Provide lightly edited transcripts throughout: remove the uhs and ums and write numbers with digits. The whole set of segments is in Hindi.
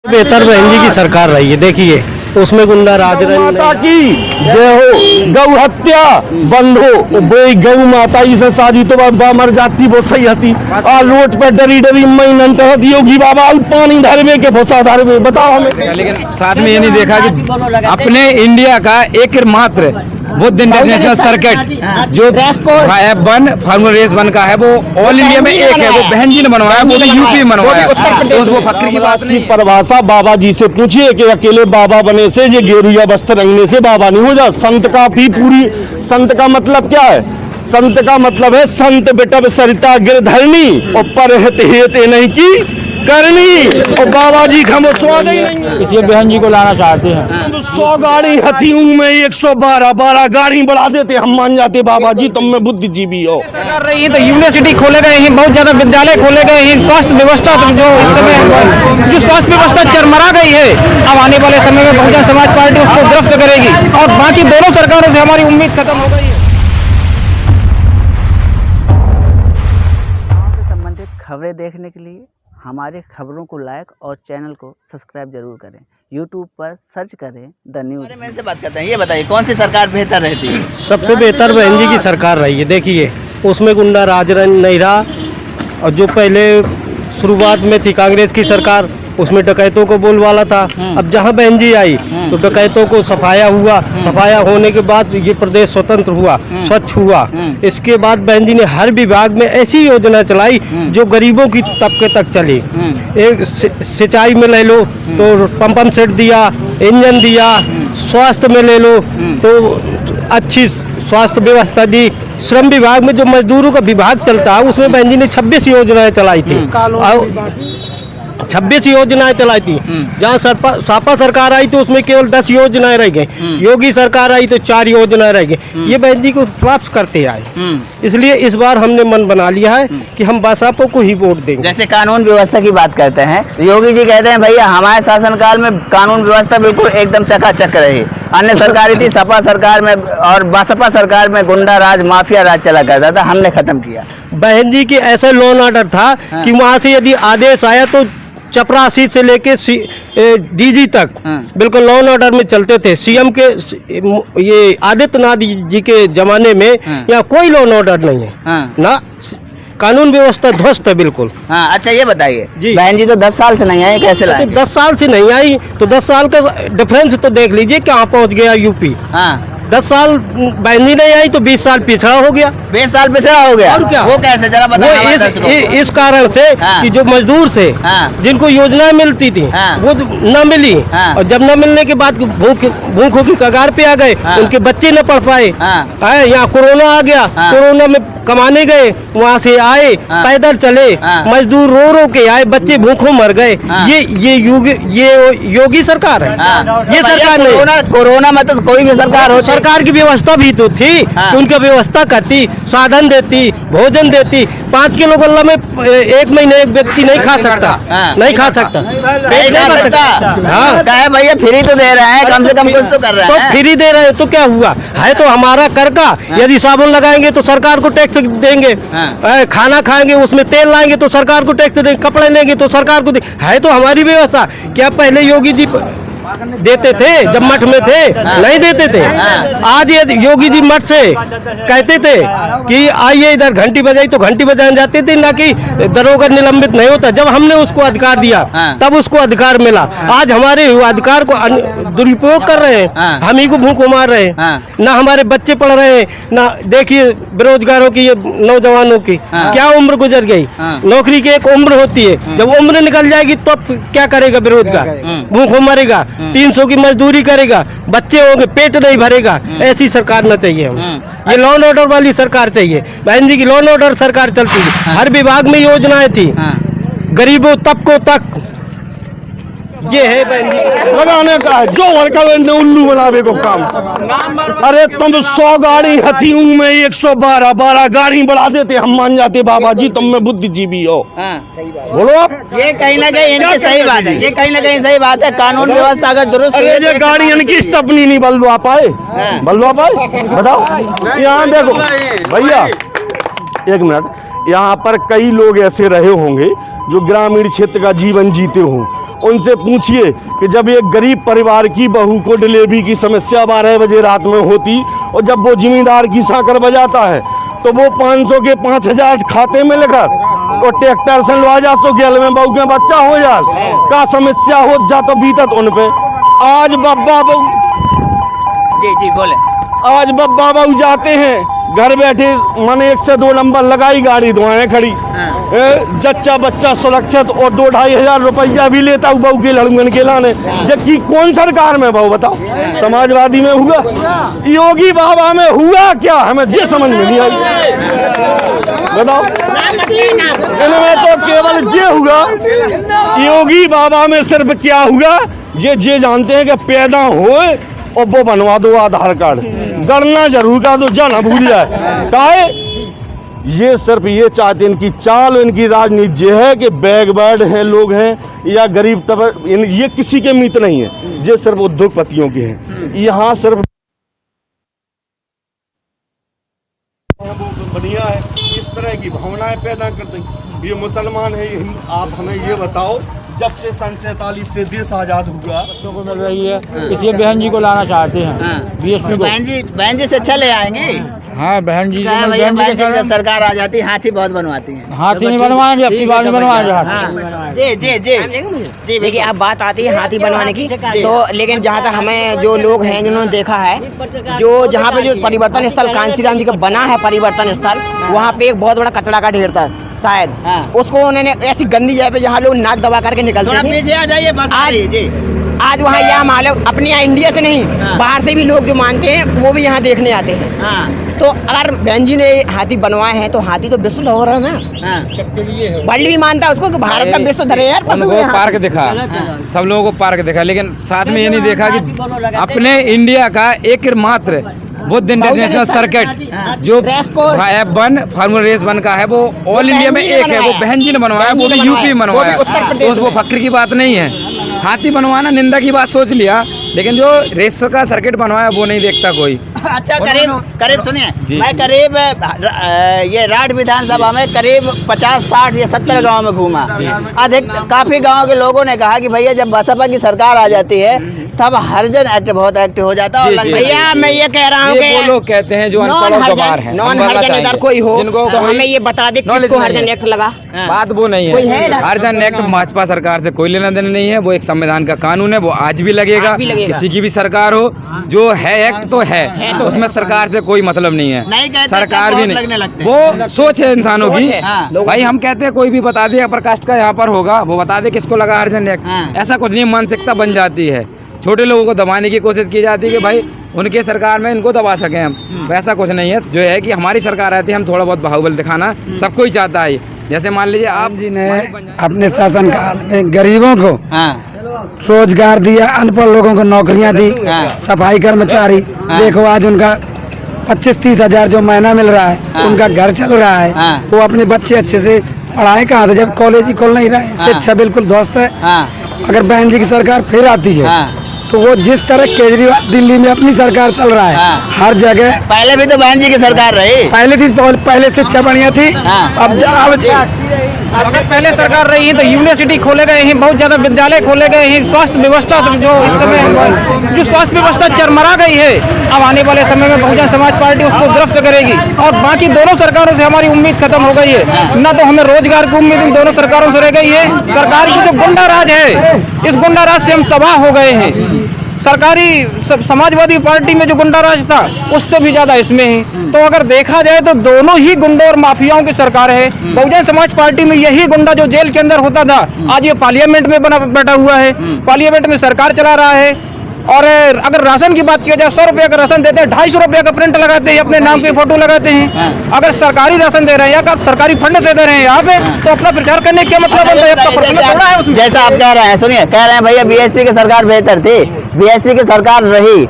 बेहतर बहन जी की सरकार रही है। देखिए उसमें गुंडा राज माता की जय हो। गौ हत्या बंद हो। वो गौ माता से शादी तो मर जाती वो सही हती। और रोड पे डरी डरी महीनन तहत योगी बाबा पानी धरवे के भोसा धरवे। बताओ हमें। लेकिन साथ में ये नहीं देखा कि अपने इंडिया का एकमात्र वो इंटरनेशनल सर्किट जो F1 फार्मूला रेस 1 का है वो ऑल इंडिया में एक है। वो बहन जी ने बनवाया, वो भी यूपी में बनवाया। तो वो फक्र की बात नहीं। परिभाषा बाबा जी से पूछिए कि अकेले बाबा बने से ये गेरुआ वस्त्र रंगने से बाबा नहीं हो जा। संत का भी पूरी संत का मतलब क्या है? संत का मतलब है संत बिटब सरिता गिरधरणी और पर हेत नहीं की करनी। और बाबा जी का स्वाद ही नहीं है। ये बहन जी को लाना चाहते हैं। 100 गाड़ी हथियों में 112 गाड़ी बढ़ा देते हम मान जाते। बाबा जी तुम में बुद्धिजीवी हो। सरकार रही है तो यूनिवर्सिटी खोले गए हैं, बहुत ज्यादा विद्यालय खोले गए हैं। स्वास्थ्य व्यवस्था जो इस समय जो स्वास्थ्य व्यवस्था चरमरा गई है, अब आने वाले समय में बहुजन समाज पार्टी उसको गिरफ्त करेगी और बाकी दोनों सरकारों से हमारी उम्मीद खत्म हो गई है। से संबंधित खबरें देखने के लिए हमारे खबरों को लाइक और चैनल को सब्सक्राइब जरूर करें। यूट्यूब पर सर्च करें द न्यूज़। मैं से बात करते हैं, ये बताइए कौन सी सरकार बेहतर रहती है? सबसे बेहतर बहन जी की सरकार रही है। देखिए उसमें गुंडा राज नहीं रहा। और जो पहले शुरुआत में थी कांग्रेस की सरकार, उसमें डकैतों को बोलवाला था। अब जहां बहन जी आई तो डकैतों को सफाया हुआ। सफाया होने के बाद ये प्रदेश स्वतंत्र हुआ, स्वच्छ हुआ। इसके बाद बहन जी ने हर विभाग में ऐसी योजना चलाई जो गरीबों की तबके तक चली। एक सिंचाई में ले लो तो पंप सेट दिया, इंजन दिया। स्वास्थ्य में ले लो तो अच्छी स्वास्थ्य व्यवस्था दी। श्रम विभाग में जो मजदूरों का विभाग चलता है उसमें बहन जी ने 26 योजनाएं चलाई थी। 26 योजनाएं चलाई थी। जहाँ सापा सरकार आई तो उसमें केवल 10 योजनाएं रह गई। योगी सरकार आई तो 4 योजनाएं रह गई। ये बहन जी को प्राप्त करते आए, इसलिए इस बार हमने मन बना लिया है कि हम बसपा को ही वोट देंगे। जैसे कानून व्यवस्था की बात करते हैं, योगी जी कहते हैं भैया हमारे शासनकाल में कानून व्यवस्था बिल्कुल एकदम चकाचक रही। अन्य सरकारी थी, सपा सरकार में और बसपा सरकार में गुंडा राज माफिया राज चला करता था, हमने खत्म किया। बहन जी की ऐसा लॉ एंड ऑर्डर था कि वहाँ से यदि आदेश आया तो चपरासी से लेके डीजी तक बिल्कुल लॉ एंड ऑर्डर में चलते थे। सीएम के ये आदित्यनाथ जी के जमाने में यहाँ कोई लॉ एंड ऑर्डर नहीं है ना। कानून व्यवस्था ध्वस्त है बिल्कुल। हाँ, अच्छा ये बताइए बहन जी तो 10 साल से नहीं आई, कैसे लाए? 10 साल से नहीं आई तो 10 साल का डिफरेंस तो देख लीजिए कहाँ पहुँच गया यूपी। 10 साल बहन जी नहीं आई तो 20 साल पिछड़ा हो गया। 20 साल पिछड़ा हो गया। और क्या? वो कैसे, जरा बताइए। इस कारण से कि जो मजदूर से जिनको योजनाएं मिलती थी वो न मिली। और जब न मिलने के बाद भूखों की कगार पे आ गए, उनके बच्चे न पढ़ पाए। यहाँ कोरोना आ गया, कोरोना में कमाने गए, वहाँ से आए पैदल चले, मजदूर रो रो के आए, बच्चे भूखों मर गए। ये योगी सरकार है। ये सरकार नहीं। कोरोना में तो कोई भी सरकार हो, सरकार की व्यवस्था भी तो थी कि उनका व्यवस्था करती, साधन देती, भोजन देती। 5 किलो गल्ला में 1 महीने एक व्यक्ति नहीं खा सकता, नहीं खा सकता। हाँ भैया फ्री तो दे रहे हैं, कम से कम कुछ तो कर रहे हैं। तो फ्री दे रहे हैं तो क्या हुआ है? तो हमारा कर का यदि साबुन लगाएंगे तो सरकार को टैक्स देंगे। खाना खाएंगे उसमें तेल लाएंगे तो सरकार को टैक्स देंगे। कपड़े लेंगे तो सरकार को है तो हमारी व्यवस्था। क्या पहले योगी जी देते थे जब मठ में थे? नहीं देते थे। आज ये योगी जी मठ से कहते थे कि आइए इधर घंटी बजाई तो घंटी बजाने जाते थे, ना कि दरोगा निलंबित नहीं होता। जब हमने उसको अधिकार दिया तब उसको अधिकार मिला। आज हमारे अधिकार को दुरुपयोग कर रहे हैं, हम ही को भूखों मार रहे हैं। ना हमारे बच्चे पढ़ रहे हैं, ना देखिए बेरोजगारों की, ये नौजवानों की क्या उम्र गुजर गई। नौकरी की एक उम्र होती है, जब उम्र निकल जाएगी तो क्या करेगा बेरोजगार? भूखों मरेगा, 300 की मजदूरी करेगा, बच्चे होंगे, पेट नहीं भरेगा। ऐसी सरकार न चाहिए हमें। ये लॉ एंड ऑर्डर वाली सरकार चाहिए। बहन जी की लॉ एंड ऑर्डर सरकार चलती थी, हर विभाग में योजनाएं थी, गरीबों तबकों तक। ये है बहन जी लगाने का है जो उल्लू बनावे को काम। अरे तुम 100 गाड़ी हथियों में 112 गाड़ी बढ़ा देते हम मान जाते। बाबा जी तुम में बुद्धिजीवी हो। बोलो आप। ये कहीं ना कहीं इनकी सही बात है, ये कहीं ना कहीं सही बात है। कानून व्यवस्था अगर दुरुस्त, ये गाड़ी इनकी स्टपनी नहीं बदलवा पाए, बदलवा पाए? बताओ। यहाँ देखो भैया 1 मिनट, यहाँ पर कई लोग ऐसे रहे होंगे जो ग्रामीण क्षेत्र का जीवन जीते हों। उनसे पूछिए कि जब एक गरीब परिवार की बहू को डिलीवरी की समस्या 12 बजे रात में होती और जब वो जिम्मेदार की साकर बजाता है तो वो 500 के 5000 खाते में लेकर और ट्रैक्टर से लवा जा तो गेल में बहू के बच्चा हो जा का समस्या हो जा तो बीतत उन पे। आज बब्बा बहू जी बोले। आज बब्बा बहू जाते हैं घर बैठे माने 1 से 2 नंबर लगाई गाड़ी दुआएं खड़ी, जच्चा बच्चा सुरक्षित और 2-2.5 हजार रुपया भी लेता हूँ बहू के लड़ुगन के लाने। जबकि कौन सरकार में बहू बताओ? समाजवादी में हुआ, योगी बाबा में हुआ क्या? हमें ये समझ में नहीं आई। बताओ इनमें तो केवल ये हुआ, योगी बाबा में सिर्फ क्या हुआ ये जानते हैं कि पैदा हो और वो बनवा दो आधार कार्ड, गणना जरूर कर दो, जाना भूल जाए काहे। ये सिर्फ ये चाहते हैं, इनकी चाल इनकी राजनीति ये है कि बैकवर्ड हैं लोग हैं या गरीब तबके, ये किसी के मित्र नहीं है, ये सिर्फ उद्योगपतियों के हैं। यहाँ सिर्फ बढ़िया है, इस तरह की भावनाएं पैदा करते हैं। ये मुसलमान है, ये आप हमें ये बताओ जब से सन 47 से देश आजाद हुआ बच्चों को मिल रही है, इसलिए बहन जी को लाना चाहते हैं बीएसपी को। बहन जी से अच्छा ले आएंगे। हाँ बहन जी बहन जी जब सरकार आ जाती है हाथी बहुत बनवाती है। हाथी नहीं बनवाएंगे, अपनी बात नहीं बनवाएंगे। जी देखिए अब बात आती है हाथी बनवाने की तो, लेकिन जहाँ तक हमें जो लोग हैं जिन्होंने देखा है, जो जहाँ पे जो परिवर्तन स्थल कांसीराम जी का बना है परिवर्तन स्थल, वहाँ पे एक बहुत बड़ा कचरा का ढेर था शायद, उसको उन्होंने ऐसी गंदी जगह पे जहाँ लोग नाक दबा करके निकलते थे। पीछे आ जाइए बस। आज वहाँ यहाँ मालूम अपने यहाँ इंडिया से नहीं बाहर से भी लोग जो मानते हैं वो भी यहाँ देखने आते हैं। तो अगर बहन जी ने हाथी बनवाए हैं तो हाथी तो विश्व हो रहा है ना, वर्ल्ड भी मानता है उसको कि भारत का विश्व धरोहर। उनको पार्क दिखा, सब लोगों को पार्क दिखा, लेकिन साथ में ये नहीं देखा कि अपने इंडिया का एकमात्र बुद्ध इंटरनेशनल सर्किट जो F1 फार्मूला रेस 1 का है वो ऑल इंडिया में एक है, वो बहन जी ने बनवाया, वो भी यूपी में बनवाया, तो उसको फक्र की बात नहीं है। हाथी बनवाना निंदा की बात सोच लिया, लेकिन जो रेस का सर्किट बनवाया वो नहीं देखता कोई। अच्छा करीब सुनिए, मैं करीब ये राठ विधानसभा में करीब 50, 60 या 70 गांव में घूमा। अधिक काफी गांव के लोगों ने कहा कि भैया जब बसपा की सरकार आ जाती है तब हरिजन एक्ट बहुत एक्टिव हो जाता है। भैया मैं ये कह रहा हूँ कि वो लोग कहते हैं जो अनपढ़ और गवार हैं, नॉन हरिजन अगर कोई हो तो हमें ये बता दे किसको हरिजन एक्ट लगा। बात वो नहीं है, हरिजन एक्ट भाजपा सरकार से कोई लेना देना नहीं है, वो एक संविधान का कानून है, वो आज भी लगेगा, किसी की भी सरकार हो, जो है एक्ट तो है, उसमें सरकार से कोई मतलब नहीं है, सरकार भी नहीं, वो सोच है इंसानों की। भाई हम कहते हैं कोई भी बता दे अपर कास्ट का यहाँ पर होगा, वो बता दे किसको लगा हरिजन एक्ट, ऐसा कुछ नहीं, मानसिकता बन जाती है, छोटे लोगों को दबाने की कोशिश की जाती है कि भाई उनके सरकार में इनको दबा सकें हम, वैसा कुछ नहीं है। जो है कि हमारी सरकार आती है, हम थोड़ा बहुत बाहुबल दिखाना सबको ही चाहता है। जैसे मान लीजिए आप जी ने अपने शासनकाल में गरीबों को रोजगार दिया, अनपढ़ लोगों को नौकरियां दी, सफाई कर्मचारी देखो आज उनका 25-30 हजार जो महीना मिल रहा है, उनका घर चल रहा है, वो अपने बच्चे अच्छे से पढ़ाए कहाँ थे जब कॉलेज ही खोल नहीं रहे, शिक्षा बिल्कुल ध्वस्त है। अगर बहन जी की सरकार फिर आती है तो वो जिस तरह केजरीवाल दिल्ली में अपनी सरकार चल रहा है, हर जगह पहले भी तो बहन जी की सरकार रही, पहले शिक्षा बढ़िया थी, अब पहले सरकार रही है तो यूनिवर्सिटी खोले गए हैं, बहुत ज्यादा विद्यालय खोले गए हैं, स्वास्थ्य व्यवस्था जो इस समय जो स्वास्थ्य व्यवस्था चरमरा गई है, अब आने वाले समय में बहुजन समाज पार्टी उसको दुरुस्त करेगी। और बाकी दोनों सरकारों से हमारी उम्मीद खत्म हो गई है, न तो हमें रोजगार की उम्मीद इन दोनों सरकारों से रह गई है। सरकार की जो गुंडा राज है, इस गुंडा राज से हम तबाह हो गए हैं। सरकारी समाजवादी पार्टी में जो गुंडा राज था उससे भी ज्यादा इसमें है। तो अगर देखा जाए तो दोनों ही गुंडों और माफियाओं की सरकार है। बहुजन समाज पार्टी में यही गुंडा जो जेल के अंदर होता था आज ये पार्लियामेंट में बैठा हुआ है, पार्लियामेंट में सरकार चला रहा है। और अगर राशन की बात किया जाए, 100 रुपये का राशन देते हैं, 250 रुपये का प्रिंट लगाते हैं, अपने नाम पे फोटो लगाते हैं। अगर सरकारी राशन दे रहे हैं या सरकारी फंड से दे रहे हैं यहाँ पे, तो अपना प्रचार करने का मतलब बनता है। जैसा आप कह रहे हैं, सुनिए, कह रहे हैं भैया बीएसपी की सरकार बेहतर थी, बीएसपी की सरकार रही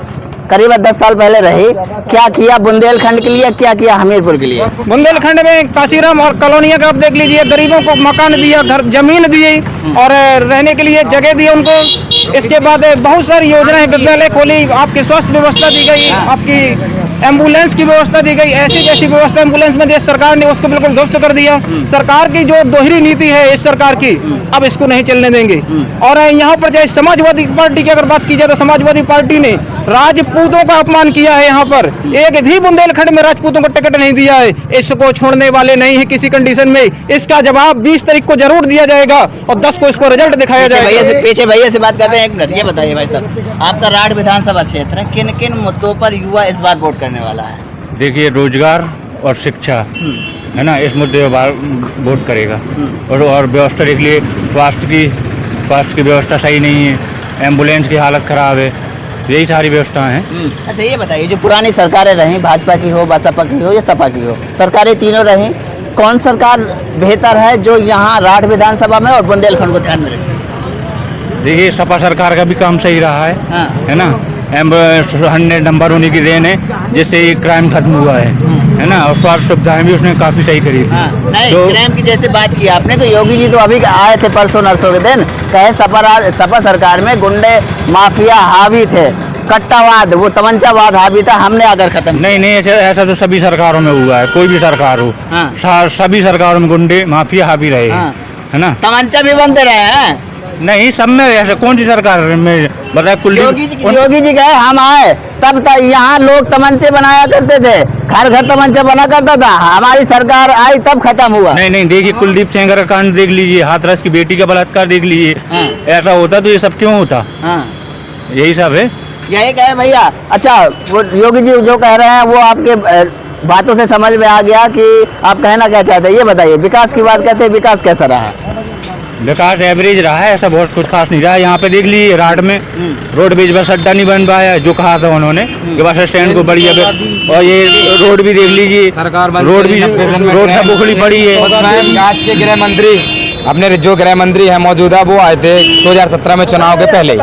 करीब 10 साल पहले रही, क्या किया बुंदेलखंड के लिए, क्या किया हमीरपुर के लिए? बुंदेलखंड में काशीराम और कॉलोनिया का आप देख लीजिए, गरीबों को मकान दिया, घर जमीन दी और रहने के लिए जगह दी उनको। इसके बाद बहुत सारी योजनाएं, विद्यालय खोली, आपकी स्वास्थ्य व्यवस्था दी गई, आपकी एम्बुलेंस की व्यवस्था दी गई, ऐसी जैसी व्यवस्था एम्बुलेंस में दी सरकार ने उसको बिल्कुल ध्वस्त कर दिया। सरकार की जो दोहरी नीति है इस सरकार की, अब इसको नहीं चलने देंगे। और यहाँ पर चाहे समाजवादी पार्टी की अगर बात की जाए तो समाजवादी पार्टी ने राजपूतों का अपमान किया है। यहाँ पर एक भी बुंदेलखंड में राजपूतों को टिकट नहीं दिया है। इसको छोड़ने वाले नहीं है किसी कंडीशन में। इसका जवाब 20 तारीख को जरूर दिया जाएगा और 10 को इसको रिजल्ट दिखाया जाएगा। पीछे भैया से बात करते हैं, एक मिनट। ये बताइए भाई साहब, आपका राठ विधानसभा क्षेत्र है, किन किन मुद्दों पर युवा इस बार वोट करने वाला है? देखिए, रोजगार और शिक्षा है ना, इस मुद्दे पर वोट करेगा। और व्यवस्था देख लिए, स्वास्थ्य की व्यवस्था सही नहीं है, एम्बुलेंस की हालत खराब है, यही सारी व्यवस्था हैं। अच्छा ये बताइए, जो पुरानी सरकारें रहीं, भाजपा की हो, बसपा की हो या सपा की हो, सरकारें तीनों रहीं, कौन सरकार बेहतर है जो यहाँ राठ विधानसभा में और बुंदेलखंड को ध्यान में रखे? देखिए, सपा सरकार का भी काम सही रहा है, है ना। 100 नंबर होने की देन है, जिससे ये क्राइम खत्म हुआ है ना। और स्वास्थ्य सुविधाएं भी उसने काफी सही करी थी। नहीं, तो क्राइम की जैसे बात की आपने, तो योगी जी तो अभी आए थे परसों नरसों के दिन, कहे सपा सरकार में गुंडे माफिया हावी थे, कट्टावाद, वो तमंचावाद हावी था, हमने आकर खत्म। नहीं, ऐसा तो सभी सरकारों में हुआ है, कोई भी सरकार हो, सभी सरकारों में गुंडे माफिया हावी रहे, है ना। तमंचा भी बनते रहे हैं। नहीं, सब में ऐसा कौन सी सरकार में बताया? योगी जी गए, हम आए तब तक यहाँ लोग तमंचे बनाया करते थे, घर घर तमंचा बना करता था, हमारी सरकार आई तब खत्म हुआ। नहीं, देखिए, कुलदीप सेंगर का कांड देख लीजिए, हाथरस की बेटी का बलात्कार देख लीजिए। ऐसा होता तो ये सब क्यों होता? यही सब है, यही कहे भैया। अच्छा, वो योगी जी जो कह रहे हैं वो आपके बातों से समझ में आ गया कि आप कहना क्या चाहते हैं? ये बताइए, विकास की बात कहते हैं, विकास कैसा रहा है? विकास एवरेज रहा है, ऐसा बहुत कुछ खास नहीं रहा। यहाँ पे देख लीजिए, राठ में रोडवेज बस अड्डा नहीं बन पाया, जो कहा था उन्होंने कि बस स्टैंड को बढ़िया। और ये रोड भी देख लीजिए, रोड सब उखड़ी पड़ी है। आज के गृह मंत्री, अपने जो गृह मंत्री है मौजूदा, वो आए थे 2017 में चुनाव के पहले।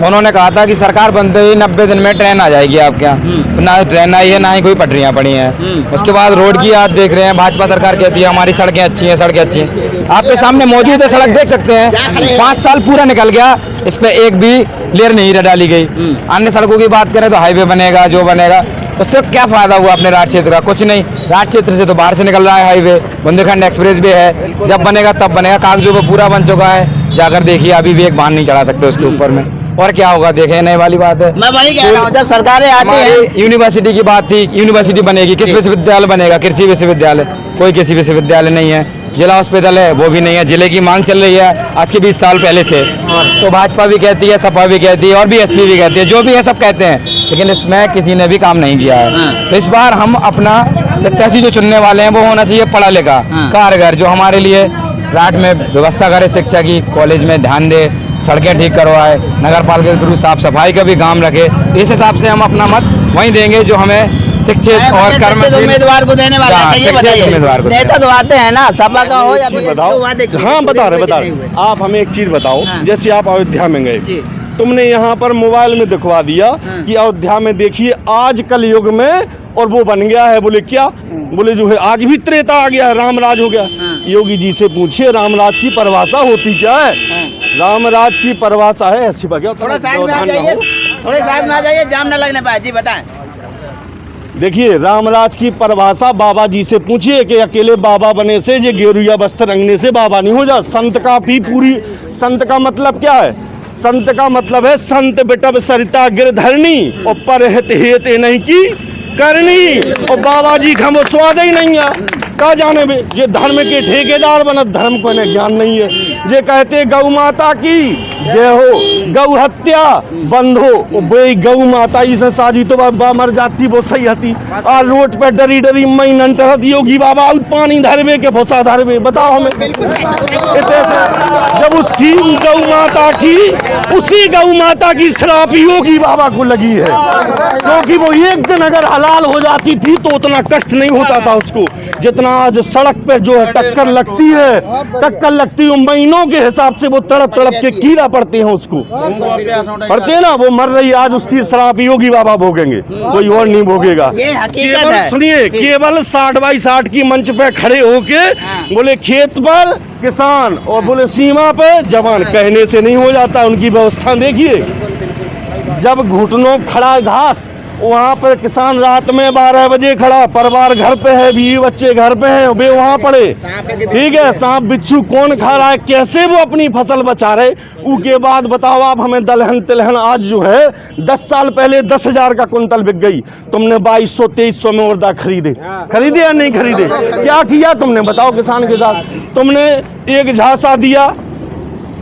उन्होंने कहा था कि सरकार बनते ही 90 दिन में ट्रेन आ जाएगी आपके यहाँ, तो ना ट्रेन आई है, ना ही कोई पटरियाँ पड़ी हैं। उसके बाद रोड की आप देख रहे हैं, भाजपा सरकार कहती है हमारी सड़कें अच्छी हैं, सड़कें अच्छी हैं। आपके सामने मौजूद है, सड़क देख सकते हैं, 5 साल पूरा निकल गया, इस पे एक भी लेयर नहीं डाली गई। अन्य सड़कों की बात करें तो हाईवे बनेगा, जो बनेगा, उससे क्या फायदा हुआ अपने राज क्षेत्र का? कुछ नहीं। राज क्षेत्र से तो बाहर से निकल रहा है हाईवे, बुंदेलखंड एक्सप्रेस वे है, जब बनेगा तब बनेगा, कागजों पे पूरा बन चुका है, जाकर देखिए, अभी भी एक वाहन नहीं चढ़ा सकते उसके ऊपर में। और क्या होगा, देखें, नई वाली बात है। मैं वही कह रहा हूं, जब सरकारें आती हैं। यूनिवर्सिटी की बात थी, यूनिवर्सिटी बनेगी, किस विश्वविद्यालय बनेगा? कृषि विश्वविद्यालय, कोई कृषि विश्वविद्यालय नहीं है। जिला हॉस्पिटल है, वो भी नहीं है। जिले की मांग चल रही है आज के 20 साल पहले से, तो भाजपा भी कहती है, सपा भी कहती है और बीएसपी भी कहती है, जो भी है सब कहते हैं, लेकिन इसमें किसी ने भी काम नहीं किया है। तो इस बार हम अपना प्रत्याशी जो चुनने वाले हैं वो होना चाहिए पढ़ा लिखा, कारगर, जो हमारे लिए राठ में व्यवस्था करे, शिक्षा की, कॉलेज में ध्यान दे, सड़कें ठीक करवाए, नगर पालिका के थ्रू साफ सफाई का भी काम रखे। इस हिसाब से हम अपना मत वहीं देंगे जो हमें शिक्षित और कर्मशील उम्मीदवार को देने वाला है। ये बताइए, नेता तो आते हैं ना, सपा का हो या बताओ। हाँ, बता रहे। आप हमें एक चीज बताओ, जैसे आप अयोध्या में गए, तुमने यहाँ पर मोबाइल में दिखवा दिया कि अयोध्या में देखिए आज कल युग में, और वो बन गया है, बोले क्या, बोले जो है आज भी त्रेता आ गया है, रामराज हो गया। योगी जी से पूछिए, रामराज की परिभाषा होती क्या है? रामराज की परिभाषा है ऐसी। थोड़ा साइड में आ जाइए, थोड़े साइड में आ जाइए, जाम न लगने पाए। जी बताएं। देखिए, रामराज की परिभाषा बाबा जी से पूछिए कि अकेले बाबा बने से, ये गेरुआ वस्त्र रंगने से बाबा नहीं हो जा। संत का भी पूरी, संत का मतलब क्या है? संत का मतलब है संत बिटब सरिता गिरधरणी, और पर हेत नहीं की करनी। और बाबा जी का वो स्वाद ही नहीं है, का जाने बे, ये धर्म के ठेकेदार बनत, धर्म को इन्हें ज्ञान नहीं है। ये कहते गौ माता की जय हो, गौ हत्या बंद हो, वो गौ माता से शादी तो बाबा मर जाती, वो सही हती। और रोड पे डरी डरी मई नंटरत योगी बाबा पानी धरवे के भोसा धरवे, बताओ हमें। जब उसकी गौ माता की, उसी गौ माता की श्राप योगी बाबा को लगी है, क्योंकि वो एक दिन अगर हलाल हो जाती थी तो उतना कष्ट नहीं होता था उसको, जितना आज सड़क पे जो है टक्कर लगती है, टक्कर लगती है महीनों के हिसाब से, वो तड़प तड़प के कीड़ा पड़ते हैं, उसको पड़ते हैं ना, वो मर रही। आज उसकी श्राप योगी बाबा भोगेंगे, कोई और नहीं भोगेगा। सुनिए, केवल 60x60 की मंच पे खड़े होके बोले खेत पर किसान और बोले सीमा पे जवान, कहने से नहीं हो जाता। उनकी व्यवस्था देखिए, जब घुटनों खड़ा घास वहाँ पर किसान रात में 12 बजे खड़ा, परिवार घर पे है, बीवी बच्चे घर पे हैं, वे वहाँ पड़े, ठीक है। सांप बिच्छू कौन खा रहा है, कैसे वो अपनी फसल बचा रहे। उसके बाद बताओ आप हमें दलहन तिलहन आज जो है 10 साल पहले 10,000 का कुंतल बिक गई, तुमने 2200-2300 में उर्दा खरीदे या नहीं खरीदे? क्या किया तुमने बताओ किसान के साथ? तुमने एक झांसा दिया,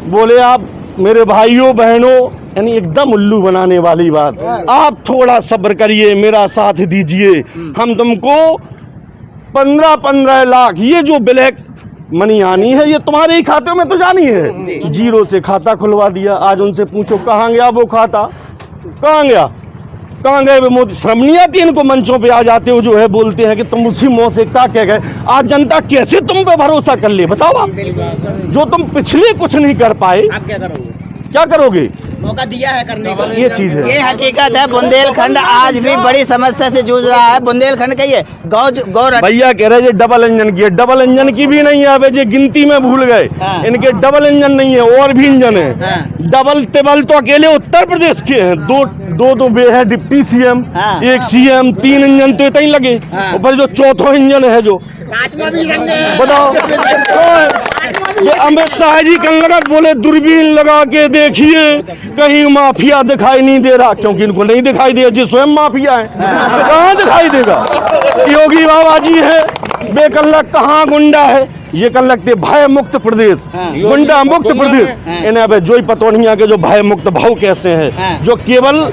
बोले आप मेरे भाइयों बहनों, यानी एकदम उल्लू बनाने वाली बात। आप थोड़ा सब्र करिए, मेरा साथ दीजिए, हम तुमको 15-15 लाख ये जो ब्लैक मनी आनी है ये तुम्हारे ही खाते में तो जानी है। जीरो से खाता खुलवा दिया। आज उनसे पूछो कहाँ गया वो खाता, कहाँ गया, कहाँ गए वो मोदी? शर्म नहीं आती इनको? मंचों पे आ जाते हो जो है बोलते हैं कि तुम उसी मुँह से क्या कह गए। आज जनता कैसे तुम पे भरोसा कर ले बताओ आप, जो तुम पिछले कुछ नहीं कर पाए, आप क्या करोगे? क्या करोगे? मौका दिया है करने का, ये चीज है। ये हकीकत है। बुंदेलखंड आज भी बड़ी समस्या से जूझ रहा है। बुंदेलखंड का ये गौ भैया कह रहे हैं डबल इंजन की है, डबल इंजन की भी नहीं है। ये गिनती में भूल गए, इनके डबल इंजन नहीं है, और भी इंजन है। डबल टेबल तो अकेले उत्तर प्रदेश के हैं, दो बे है डिप्टी सीएम, एक सीएम, 3 इंजन तो इतना ही लगे। ऊपर जो चौथा इंजन है जो बताओ, ये अमित शाह जी कल लगा बोले दूरबीन लगा के देखिए कहीं माफिया दिखाई नहीं दे रहा, क्योंकि इनको नहीं दिखाई दे, जी स्वयं माफिया है, कहाँ दिखाई देगा? योगी बाबा जी है, बेकल्लक कहाँ गुंडा है? ये कल लगते भय मुक्त प्रदेश, गुंडा मुक्त प्रदेश। इन्हें अब जोई पतौनिया के जो भय मुक्त भाव कैसे हैं, जो केवल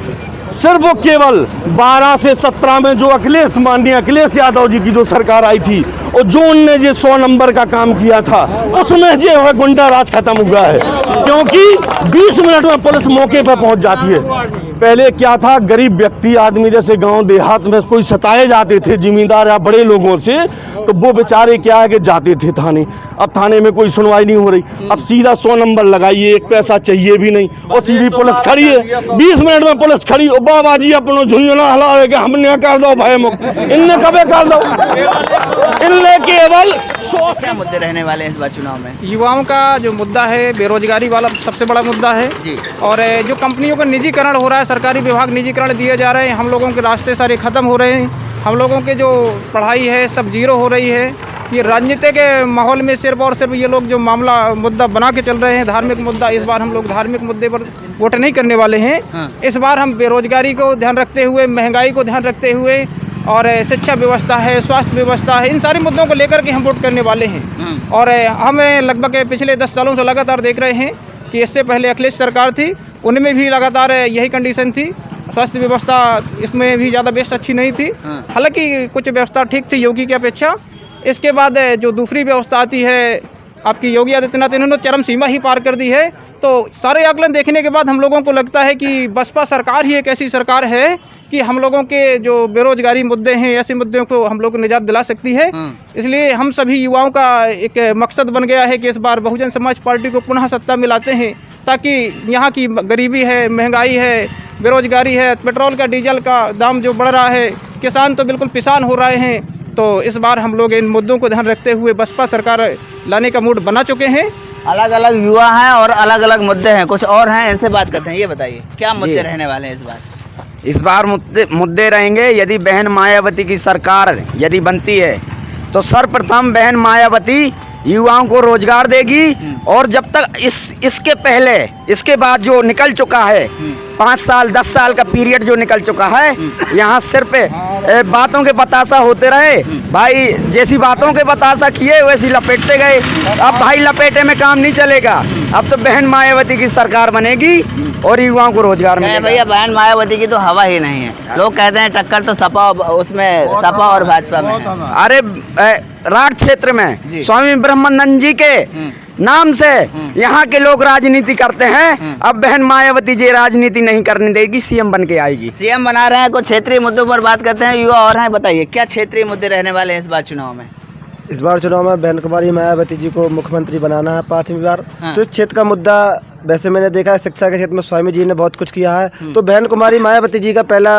सिर्फ वो केवल 12 से 17 में जो माननीय अखिलेश यादव जी की जो सरकार आई थी और जो उनने जो 100 नंबर का काम किया था, उसमें जो है गुंडा राज खत्म हुआ है, क्योंकि 20 मिनट में पुलिस मौके पर पहुंच जाती है। पहले क्या था, गरीब व्यक्ति आदमी जैसे गांव देहात में कोई सताए जाते थे जिम्मेदार या बड़े लोगों से, तो वो बेचारे क्या है कि जाते थे थाने। अब थाने में कोई सुनवाई नहीं हो रही, अब सीधा 100 नंबर लगाइए, 1 पैसा चाहिए भी नहीं, और सीधी पुलिस खड़ी है, 20 मिनट में पुलिस खड़ी। और बाबा जी अपनो झुंझुना हला रहे हमने कर दो भय मुक्त, इनने कबे कर दो, इनने केवल 100 क्या मुद्दे रहने वाले हैं इस बार चुनाव में? युवाओं का जो मुद्दा है, बेरोजगारी वाला सबसे बड़ा मुद्दा है जी। और जो कंपनियों का निजीकरण हो रहा है, सरकारी विभाग निजीकरण दिए जा रहे हैं, हम लोगों के रास्ते सारे खत्म हो रहे हैं, हम लोगों के जो पढ़ाई है सब जीरो हो रही है। ये राजनीति के माहौल में सिर्फ और सिर्फ ये लोग जो मुद्दा बना के चल रहे हैं, धार्मिक मुद्दा, इस बार हम लोग धार्मिक मुद्दे पर वोट नहीं करने वाले हैं। इस बार हम बेरोजगारी को ध्यान रखते हुए, महंगाई को ध्यान रखते हुए और शिक्षा व्यवस्था है, स्वास्थ्य व्यवस्था है, इन सारे मुद्दों को लेकर के हम वोट करने वाले हैं। और हम लगभग पिछले 10 सालों से लगातार देख रहे हैं कि इससे पहले अखिलेश सरकार थी, उनमें भी लगातार यही कंडीशन थी, स्वास्थ्य व्यवस्था इसमें भी ज़्यादा बेस्ट अच्छी नहीं थी। हालांकि कुछ व्यवस्था ठीक थी योगी की अपेक्षा। इसके बाद जो दूसरी व्यवस्था आती है आपकी योगी आदित्यनाथ, इन्होंने चरम सीमा ही पार कर दी है। तो सारे आकलन देखने के बाद हम लोगों को लगता है कि बसपा सरकार ही एक ऐसी सरकार है कि हम लोगों के जो बेरोजगारी मुद्दे हैं, ऐसे मुद्दों को हम लोग को निजात दिला सकती है। इसलिए हम सभी युवाओं का एक मकसद बन गया है कि इस बार बहुजन समाज पार्टी को पुनः सत्ता में लाते हैं, ताकि यहाँ की गरीबी है, महंगाई है, बेरोजगारी है, पेट्रोल का डीजल का दाम जो बढ़ रहा है, किसान तो बिल्कुल पिसान हो रहे हैं। तो इस बार हम लोग इन मुद्दों को ध्यान रखते हुए बसपा सरकार लाने का मूड बना चुके हैं। अलग अलग युवा हैं और अलग अलग मुद्दे हैं, कुछ और हैं, इनसे बात करते हैं। ये बताइए क्या मुद्दे रहने वाले हैं इस बार? इस बार मुद्दे रहेंगे, यदि बहन मायावती की सरकार यदि बनती है तो सर्वप्रथम बहन मायावती युवाओं को रोजगार देगी, और जब तक इसके पहले इसके बाद जो निकल चुका है 5 साल 10 साल का पीरियड जो निकल चुका है, यहाँ सिर्फ बातों के बतासा होते रहे भाई, जैसी बातों के बतासा किए वैसी लपेटते गए। अब भाई लपेटे में काम नहीं चलेगा, अब तो बहन मायावती की सरकार बनेगी और युवाओं को रोजगार मिलेगा। भैया बहन मायावती की तो हवा ही नहीं है, लोग कहते हैं टक्कर तो सपा और भाजपा में है। अरे राठ क्षेत्र में स्वामी ब्रह्मानंद जी के नाम से यहाँ के लोग राजनीति करते हैं। अब बहन मायावती जी राजनीति नहीं करने देगी, सीएम बन के आएगी। सीएम बना रहे हैं, कुछ क्षेत्रीय मुद्दों पर बात करते हैं, युवा और हैं, बताइए क्या क्षेत्रीय मुद्दे रहने वाले हैं इस बार चुनाव में? इस बार चुनाव में बहन कुमारी मायावती जी को मुख्यमंत्री बनाना है 5वीं बार। तो इस क्षेत्र का मुद्दा वैसे मैंने देखा है, शिक्षा के क्षेत्र में स्वामी जी ने बहुत कुछ किया है, तो बहन कुमारी मायावती जी का पहला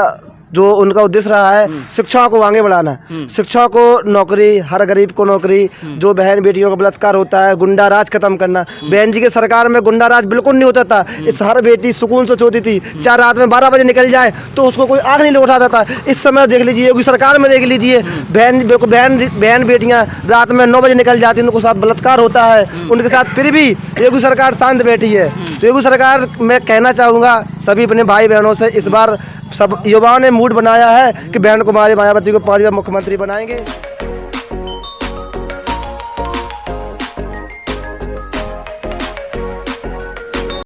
जो उनका उद्देश्य रहा है शिक्षा को आगे बढ़ाना, शिक्षा को नौकरी, हर गरीब को नौकरी, जो बहन बेटियों का बलात्कार होता है, गुंडा राज खत्म करना। बहन जी के सरकार में गुंडा राज बिल्कुल नहीं होता था। इस हर बेटी सुकून से सोती थी, चाहे रात में 12 बजे निकल जाए तो उसको कोई आग नहीं उठाता था। इस समय देख लीजिए, योगी सरकार में देख लीजिए, बहन बेटियां रात में 9 बजे निकल जाती हैं, उनके साथ बलात्कार होता है उनके साथ, फिर भी योगी सरकार शांत बैठी है। तो योगी सरकार, मैं कहना चाहूँगा सभी अपने भाई बहनों से, इस बार सब युवाओं ने मूड बनाया है कि बहन कुमारी मायावती को 5 बार मुख्यमंत्री बनाएंगे।